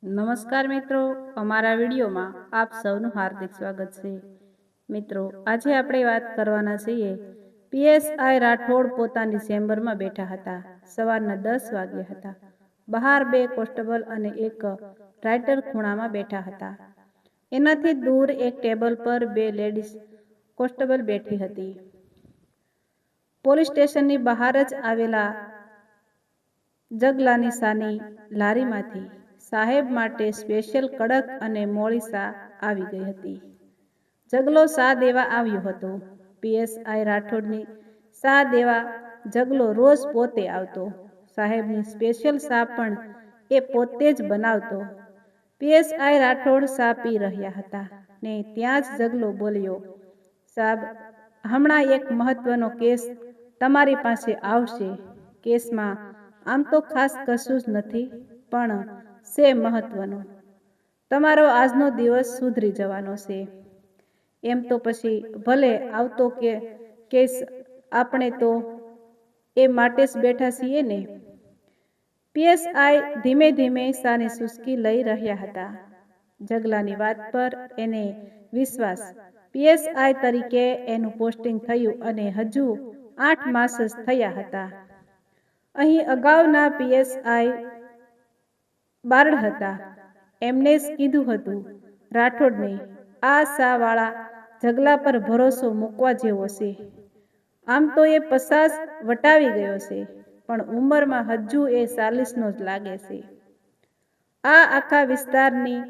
નમસ્કાર મિત્રો, અમારા વિડીયોમાં આપ સૌનું હાર્દિક સ્વાગત છે. મિત્રો, આજે આપણે વાત કરવાના છીએ પીએસઆઈ રાઠોડ પોતાની ચેમ્બરમાં બેઠા હતા. સવારના 10 વાગ્યા હતા. બહાર 2 કોન્સ્ટેબલ અને એક રાઇટર ખૂણામાં બેઠા હતા. એનાથી દૂર એક ટેબલ પર 2 લેડીઝ કોન્સ્ટેબલ બેઠી હતી. પોલીસ સ્ટેશનની બહાર જ આવેલા જગલાની સાની લારીમાંથી સાહેબ માટે સ્પેશિયલ કડક અને મોળી ચા આવી ગઈ હતી. જગલો ચા દેવા આવ્યો હતો. પીએસઆઈ રાઠોડની ચા દેવા જગલો રોજ પોતે આવતો. સાહેબની સ્પેશિયલ ચા પણ એ પોતે જ બનાવતો. પીએસઆઈ રાઠોડ ચા પી રહ્યા હતા ને ત્યાં જ જગલો બોલ્યો, સાહેબ, હમણાં એક મહત્વનો કેસ તમારી પાસે આવશે. કેસમાં આમ તો ખાસ કશું જ નથી, પણ છે મહત્વનો. તમારો આજનો દિવસ સુધરી જવાનો છે. એમ તો પછી ભલે આવતો કે કેસ, આપણે તો એ માટે જ બેઠા છીએ ને. પીએસઆઈ ધીમે ધીમે ચાની ચૂસકી લઈ રહ્યા હતા. જગલાની વાત પર એને વિશ્વાસ. પીએસઆઈ તરીકે એનું પોસ્ટિંગ થયું અને હજુ 8 માસ જ થયા હતા. અહીં અગાઉના પીએસઆઈ બારડ હતા. એમને જ કીધું હતું રાઠોડને, આ ચા વાળા જગલા પર ભરોસો મૂકવા જેવો છે. આમ તો એ 50 વટાવી ગયો છે, પણ ઉંમરમાં હજુ એ 40નો જ લાગે છે. આ આખા વિસ્તારની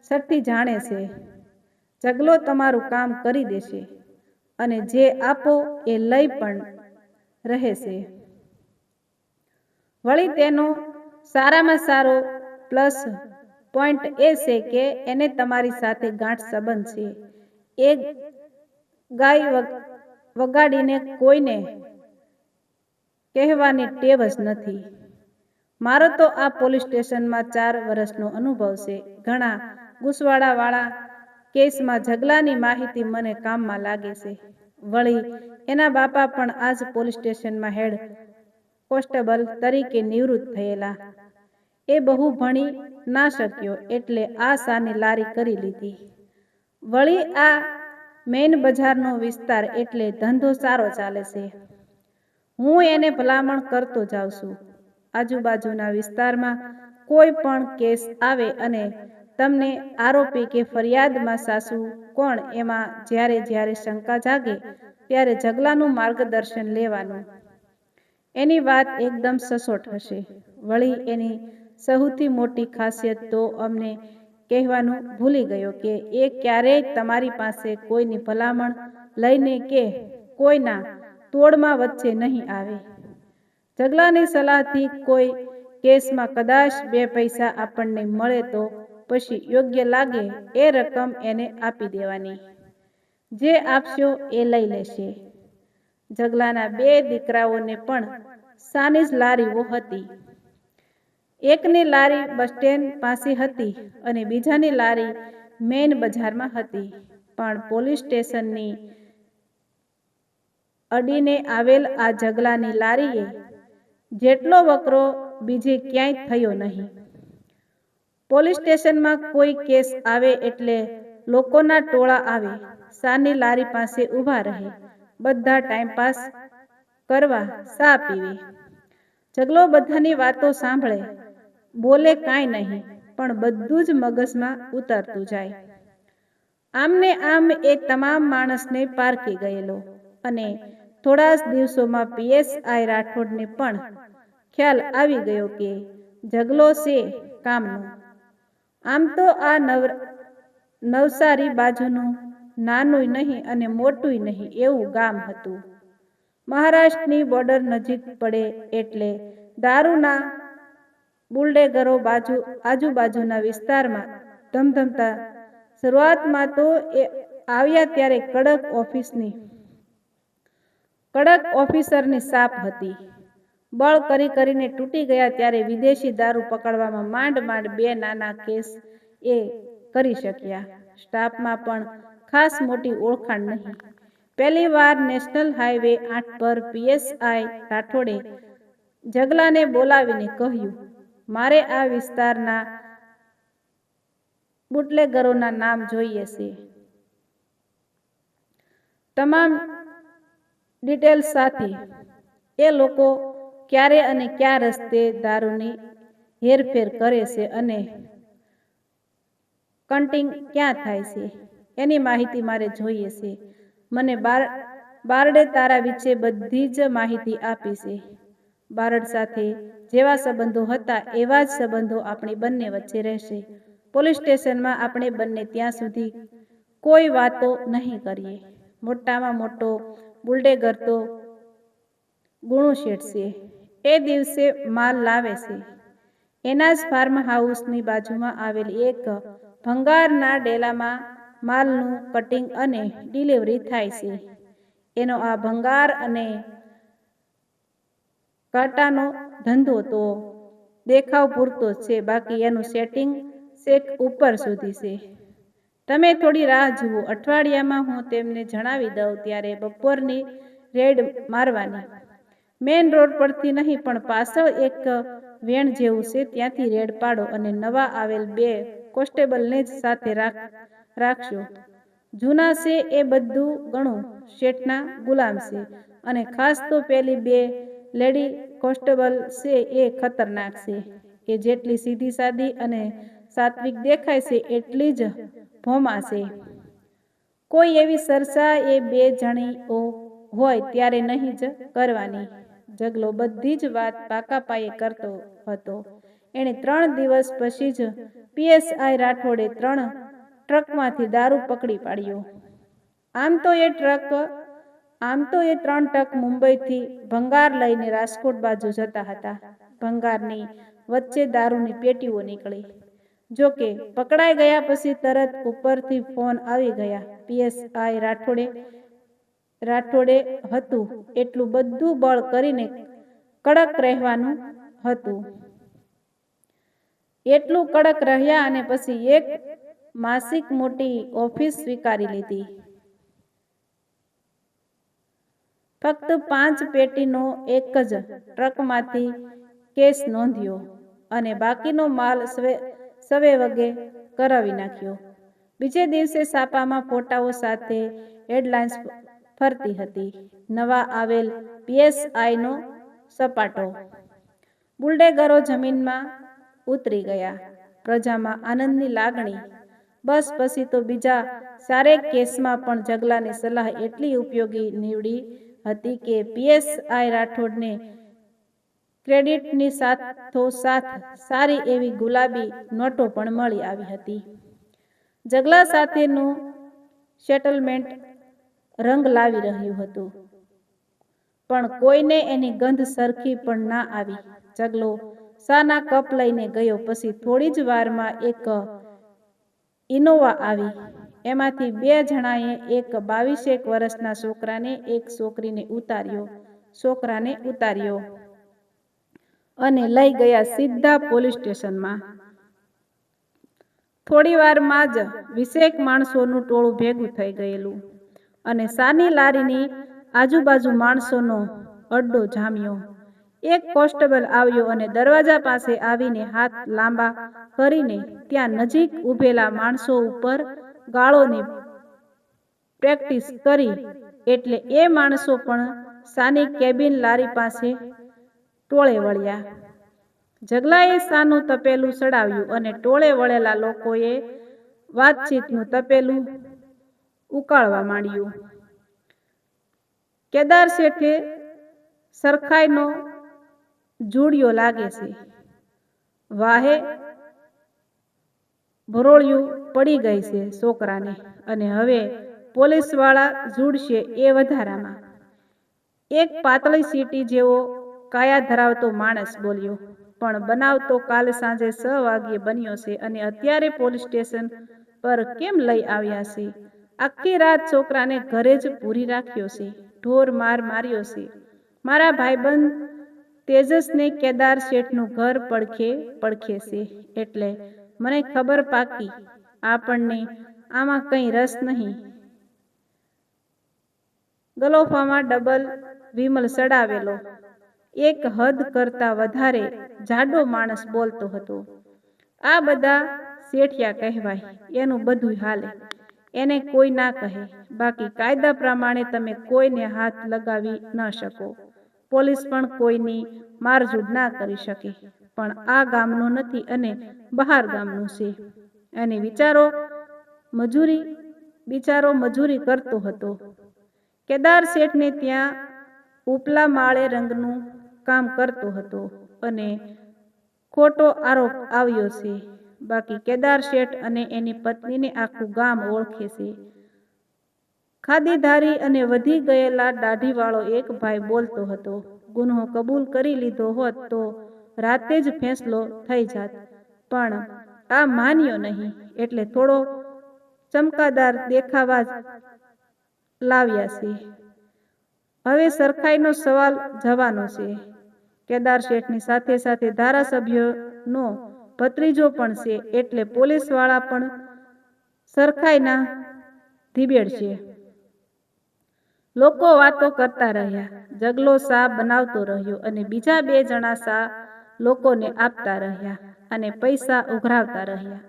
છઠ્ઠી જાણે છે. જગલો તમારું કામ કરી દેશે અને જે આપો એ લઈ પણ રહેશે. વળી તેનો સારામાં સારો પ્લસ પોઈન્ટ એ છે કે એને તમારી સાથે ગાંઠ સંબંધ છે. એ ગાય વગાડીને કોઈને કહેવાની ટેવ જ નથી. મારો તો આ પોલીસ સ્ટેશનમાં 4 વર્ષનો અનુભવ છે. ઘણા ગુસવાડાવાળા કેસમાં જગલાની માહિતી મને કામમાં લાગે છે. વળી એના બાપા પણ આજ પોલીસ સ્ટેશનમાં હેડ કોન્સ્ટેબલ તરીકે નિવૃત્ત થયેલા. એ બહુ ભણી ના શક્યો એટલે આ ચાની લારી કરી લીધી. વળી આ મેઇન બજારનો વિસ્તાર એટલે ધંધો સારો ચાલે છે. હું એને ભલામણ કરતો જાઉં છું. આજુબાજુના વિસ્તારમાં કોઈ પણ કેસ આવે અને તમને આરોપી કે ફરિયાદમાં સાસુ કોણ એમાં જ્યારે શંકા જાગે ત્યારે જગલાનું માર્ગદર્શન લેવાનું. એની વાત એકદમ સચોટ હશે. વળી એની સૌથી મોટી ખાસિયત તો અમને કહેવાનું ભૂલી ગયો કે એ ક્યારેય તમારી પાસે કોઈની ભલામણ લઈને કે કોઈના તોડમાં વચ્ચે નહીં આવે. જગલાની સલાહથી કોઈ કેસમાં કદાચ 2 પૈસા આપણને મળે તો પછી યોગ્ય લાગે એ રકમ એને આપી દેવાની. જે આપશો એ લઈ લેશે. જગલાના 2 દીકરાઓને પણ ચાની જ લારીઓ હતી. એકની લારી બસ સ્ટેન્ડ પાસે હતી અને બીજાની લારી મેઇન બજારમાં હતી. પણ પોલીસ સ્ટેશનની અડીને આવેલ આ જગલાની લારીએ જેટલો વકરો બીજે ક્યાંય થયો નહીં. પોલીસ સ્ટેશનમાં કોઈ કેસ આવે એટલે લોકોના ટોળા આવે, ચાની લારી પાસે ઊભા રહે, બધા ટાઈમપાસ કરવા, ચા પીવે. જગલો બધાની વાતો સાંભળે, બોલે કાંઈ નહીં, પણ બધું જ મગજમાં ઉતરતું જાય. આમને આમ એ તમામ માણસને પારખી ગયેલો અને થોડા જ દિવસોમાં પીએસઆઈ રાઠોડને પણ ખ્યાલ આવી ગયો કે જગલો છે કામનો. આમ તો આ નવસારી બાજુનું નાનુંય નહીં અને મોટુંય નહીં એવું ગામ હતું. મહારાષ્ટ્રની બોર્ડર નજીક પડે એટલે દારૂના બુલડેગરો આજુબાજુના વિસ્તારમાં ધમધમતા. શરૂઆતમાં તો એ આવ્યા ત્યારે કડક ઓફિસરની છાપ હતી. બળ કરીને તૂટી ગયા ત્યારે વિદેશી દારૂ પકડવામાં માંડ 2 નાના કેસ એ કરી શક્યા. સ્ટાફમાં પણ ખાસ મોટી ઓળખાણ નહીં. પહેલી વાર નેશનલ હાઈવે 8 પર પીએસઆઈ રાઠોડે જગલાને બોલાવીને કહ્યું, મારે આ વિસ્તારના બુટલેગરોના નામ જોઈએ છે. તમામ ડિટેલ્સ સાથે એ લોકો ક્યારે અને કયા રસ્તે દારૂની હેરફેર કરે છે અને કન્ટિંગ ક્યાં થાય છે એની માહિતી મારે જોઈએ છે. મને બારડે તારા વિશે બધી જ માહિતી આપી છે. બારડ સાથે જેવા સંબંધો હતા એવા જ સંબંધો આપણી બંને વચ્ચે રહેશે. પોલીસ સ્ટેશનમાં આપણે બંને ત્યાં સુધી કોઈ વાતો નહીં કરીએ. મોટામાં મોટો બુલડેગર તો ગુણુ શેઠ છે. એ દિવસે માલ લાવે છે. એના જ ફાર્મ હાઉસની બાજુમાં આવેલી એક ભંગારના ડેલામાં માલનું કટિંગ અને ડિલિવરી થાય છે. એનો આ ભંગાર અને કાંટાનો ધંધો તો દેખાવ પૂરતો છે, બાકી એનું સેટિંગ શેક ઉપર સુધી છે. તમે થોડી રાહ જુઓ. અઠવાડિયામાં હું તેમને જણાવી દઉં ત્યારે બપોરની રેડ મારવાની. મેઇન રોડ પરથી નહીં પણ પાછળ એક વેણ જેવું છે ત્યાંથી રેડ પાડો અને નવા આવેલ 2 કોન્સ્ટેબલને જ સાથે રાખશો. જૂના છે એ બધું ગણું શેઠના ગુલામ છે અને ખાસ તો પેલી 2 લેડી કોન્સ્ટેબલ છે એ ખતરનાક છે. એ જેટલી સીધી સાદી અને સાત્વિક દેખાય છે એટલી જ ભોમા છે. કોઈ એવી ચર્ચા એ 2 જણીઓ હોય ત્યારે નહીં જ કરવાની. જગલો બધી જ વાત પાકા પાયે કરતો હતો. એણે 3 દિવસ પછી જ પીએસઆઈ રાઠોડે 3 ટ્રકમાંથી દારૂ પકડી પાડ્યો. આમ તો એ 3 ટ્રક મુંબઈથી ભંગાર લઈને રાજકોટ બાજુ જતા હતા. ભંગારની વચ્ચે દારૂની પેટીઓ નીકળી. જોકે પકડાઈ ગયા પછી તરત ઉપરથી ફોન આવી ગયા. પીએસઆઈ રાઠોડે હતું એટલું બધું બળ કરીને કડક રહેવાનું હતું. એટલું કડક રહ્યા અને પછી એક માસિક મોટી ઓફિસ સ્વીકારી લીધી. ફક્ત 5 પેટીનો એક જ ટ્રકમાંથી કેસ નોંધ્યો અને બાકીનો માલ સવેવગે કરાવી નાખ્યો. બીજે દિવસે છાપામાં ફોટાઓ સાથે હેડલાઇન્સ ફરતી હતી. નવા આવેલ પીએસઆઈનો સપાટો. બુલડેગરો જમીનમાં ઉતરી ગયા. પ્રજામાં આનંદની લાગણી. બસ પછી તો બીજા 4 કેસમાં પણ જગલાની સલાહ એટલી ઉપયોગી નીવડી હતી કે પીએસઆઈ રાઠોડને ક્રેડિટની સાથોસાથ સારી એવી ગુલાબી નોટો પણ મળી આવી હતી. જગલા સાથેનું સેટલમેન્ટ રંગ લાવી રહ્યું હતું, પણ કોઈને એની ગંધ સરખી પણ ના આવી. જગલો સાના કપ લઈને ગયો. પછી થોડી જ વારમાં એક ઇનોવા આવી. એમાંથી 2 જણાએ એક 22 વર્ષના છોકરાને એક છોકરાને ઉતાર્યો અને લઈ ગયા સીધા પોલીસ સ્ટેશનમાં. થોડી વારમાં જ 20 માણસોનું ટોળું ભેગું થઈ ગયેલું અને સાની લારીની આજુબાજુ માણસોનો અડ્ડો જામ્યો. એક કોન્સ્ટેબલ આવ્યો અને દરવાજા પાસે આવીને હાથ લાંબા કરીને ત્યાં નજીક ઊભેલા માણસો ઉપર ગાળોની પ્રેક્ટિસ કરી એટલે એ માણસો પણ સાની કેબિન લારી પાસે ટોળે વળ્યા. જગલાએ સાનું તપેલું ચડાવ્યું અને ટોળે વળેલા લોકોએ વાતચીતનું તપેલું ઉકાળવા માંડ્યું. કેદાર શેઠે સરખાઈનો જુડિયો લાગે છે. વાહે ભરોળિયું પડી ગઈ છે છોકરાને અને હવે પોલીસવાળા જુડશે એ વધારામાં. એક પાતળી સીટી જેવો કાયા ધરાવતો માણસ બોલ્યો, પણ બનાવ તો કાલ સાંજે 6 વાગ્યે બન્યો છે અને અત્યારે પોલીસ સ્ટેશન પર કેમ લઈ આવ્યા છે? આખી રાત છોકરાને ઘરે જ પૂરી રાખ્યો છે. ઢોર માર માર્યો છે. મારા ભાઈબંધ તેજસને કેદાર શેઠનું ઘર પડખે છે એટલે મને ખબર પાકી. આપણને આમાં કંઈ રસ નહીં. ગલોફામાં ડબલ વિમલ ચડાવેલો એક હદ કરતા વધારે જાડો માણસ બોલતો હતો. આ બધા શેઠિયા કહેવાય, એનું બધું હાલે, એને કોઈ ના કહે. બાકી કાયદા પ્રમાણે તમે કોઈને હાથ લગાવી ન શકો. પોલીસ પણ કોઈની મારઝૂડ ના કરી શકે. પણ આ ગામનું નથી અને બહાર ગામનું છે. અને બિચારો મજૂરી કરતો હતો. કેદાર શેઠને ત્યાં ઉપલા માળે રંગનું કામ કરતો હતો અને ખોટો આરોપ આવ્યો છે. બાકી કેદાર શેઠ અને એની પત્નીને આખું ગામ ઓળખે છે. ખાદીધારી અને વધી ગયેલા દાઢીવાળો એક ભાઈ બોલતો હતો. ગુન્હો કબૂલ કરી લીધો હોત તો રાતે જ ફેંસલો થઈ જાત, પણ આ માન્યો નહીં એટલે થોડો ચમકાદાર દેખાવા જ લાવ્યા છે. હવે સરખાઈનો સવાલ જવાનો છે. કેદાર શેઠની સાથે સાથે ધારાસભ્યનો ભત્રીજો પણ છે, એટલે પોલીસવાળા પણ સરખાઈના ધીબેડ છે. લોકો વાતો કરતા રહ્યા. જગલો શા બનાવતો રહ્યો અને બીજા 2 જણા શા લોકોને આપતા રહ્યા અને પૈસા ઉઘરાવતા રહ્યા.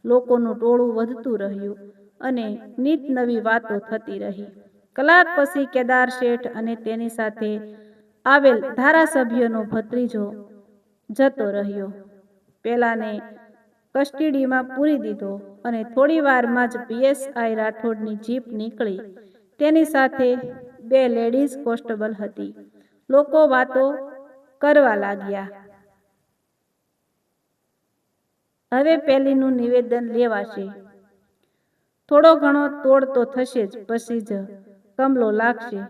લોકોનું ટોળું વધતું રહ્યું અને નીત નવી વાતો થતી રહી. કલાક પછી કેદાર શેઠ અને તેની સાથે આવેલ ધારાસભ્યનો ભત્રીજો જતો રહ્યો. પેલાને કસ્ટડીમાં પૂરી દીધો અને થોડી વારમાં જ પીએસઆઈ રાઠોડની જીપ નીકળી. તેની સાથે 2 લેડીઝ કોન્સ્ટેબલ હતી. લોકો વાતો કરવા લાગ્યા. હવે પેલીનું નિવેદન લેવાશે. થોડો ઘણો તોડ તો થશે જ, પછી જ કમલો લાગશે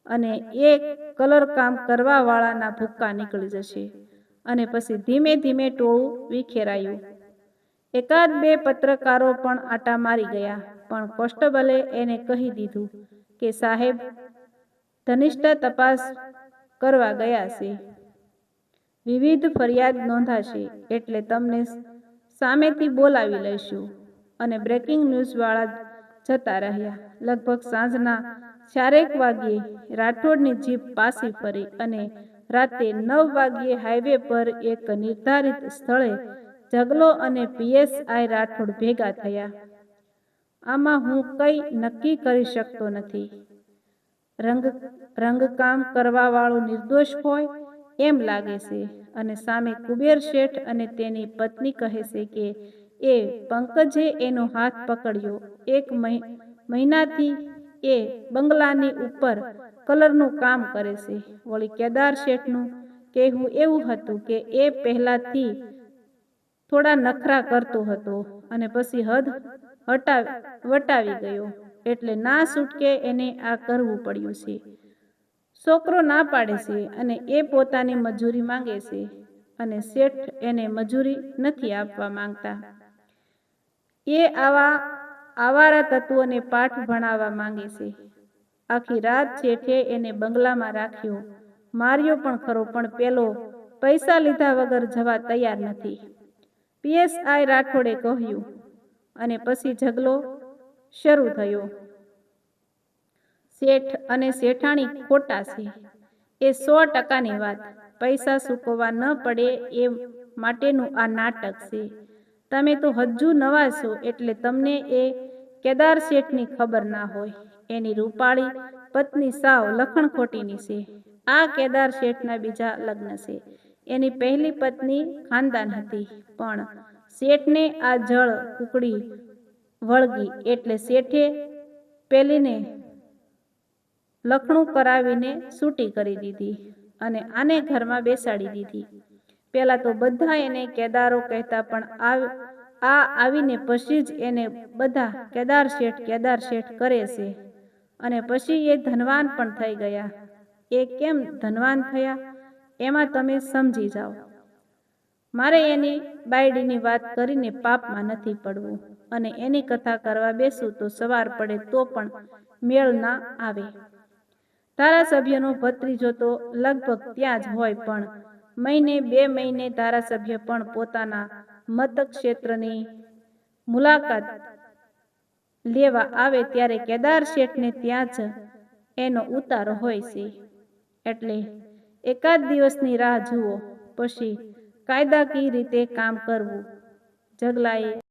અને એ કલર કામ કરવા વાળાના ભૂક્કા નીકળી જશે અને પછી ધીમે ધીમે ટોળું વિખેરાયું. એકાદ 2 પત્રકારો પણ આટા મારી ગયા, પણ કોન્સ્ટેબલે એને કહી દીધું કે સાહેબ ઘનિષ્ઠ તપાસ કરવા ગયા છે. વિવિધ ફરિયાદ નોંધાશે એટલે તમને સામેથી બોલાવી લઈશું. અને બ્રેકિંગ ન્યૂઝવાળા જતા રહ્યા. લગભગ સાંજના 4 વાગ્યે રાઠોડની જીપ પાછી ફરી અને રાતે 9 વાગ્યે હાઈવે પર એક નિર્ધારિત સ્થળે જગલો અને પીએસઆઈ રાઠોડ ભેગા થયા. આમાં હું કંઈ નક્કી કરી શકતો નથી. રંગકામ કરવાવાળો નિર્દોષ હોય એમ લાગે છે અને સામે કુબેર શેઠ અને તેની પત્ની કહે છે કે એ પંકજે એનો હાથ પકડ્યો. 1 મહિનાથી એ બંગલાની ઉપર કલરનું કામ કરે છે. વળી કેદાર શેઠનું કહેવું એવું હતું કે એ પહેલાથી થોડા નખરા કરતો હતો અને પછી હદ વટાવી ગયો, એટલે ના છૂટકે એને આ કરવું પડ્યું છે. છોકરો ના પાડે છે અને એ પોતાની મજૂરી માંગે છે અને શેઠ એને મજૂરી નથી આપવા માંગતા. એ આવારા તત્વોને પાઠ ભણાવવા માંગે છે. આખી રાત શેઠે એને બંગલામાં રાખ્યો. માર્યો પણ ખરો, પણ પેલો પૈસા લીધા વગર જવા તૈયાર નથી. પીએસઆઈ રાઠોડે કહ્યું અને પછી ઝઘલો શરૂ થયો. શેઠ અને શેઠાણી ખોટા છે એ 100%ની વાત. પૈસા ચૂકવવા ન પડે એ માટેનું આ નાટક છે. તમે તો હજુ નવા છો એટલે તમને એ કેદાર શેઠની ખબર ના હોય. એની રૂપાળી પત્ની સાવ લખણખોટીની છે. આ કેદાર શેઠના બીજા લગ્ન છે. એની પહેલી પત્ની ખાનદાન હતી, પણ શેઠને આ જળ કુકડી વળગી એટલે શેઠે પેલીને લખણું કરાવીને છૂટી કરી દીધી અને આને ઘરમાં બેસાડી દીધી. પેલા તો બધા એને કેદારો કહેતા, પણ આ આવીને પછી જ એને બધા કેદાર શેઠ કરે છે અને પછી એ ધનવાન પણ થઈ ગયા. એ કેમ ધનવાન થયા એમાં તમે સમજી જાઓ. મારે એની બાયડીની વાત કરીને પાપમાં નથી પડવું અને એની કથા કરવા બેસું તો સવાર પડે તો પણ મેળ ના આવે. ધારાસભ્યનો ભત્રીજો તો લગભગ ત્યાં જ હોય, પણ મહિને 2 મહિને ધારાસભ્ય પણ પોતાના મતક્ષેત્રની મુલાકાત લેવા આવે ત્યારે કેદાર શેઠને ત્યાં જ એનો ઉતારો હોય છે. એટલે એકાદ દિવસની રાહ જુઓ, પછી કાયદાકીય રીતે કામ કરવું. જગલાએ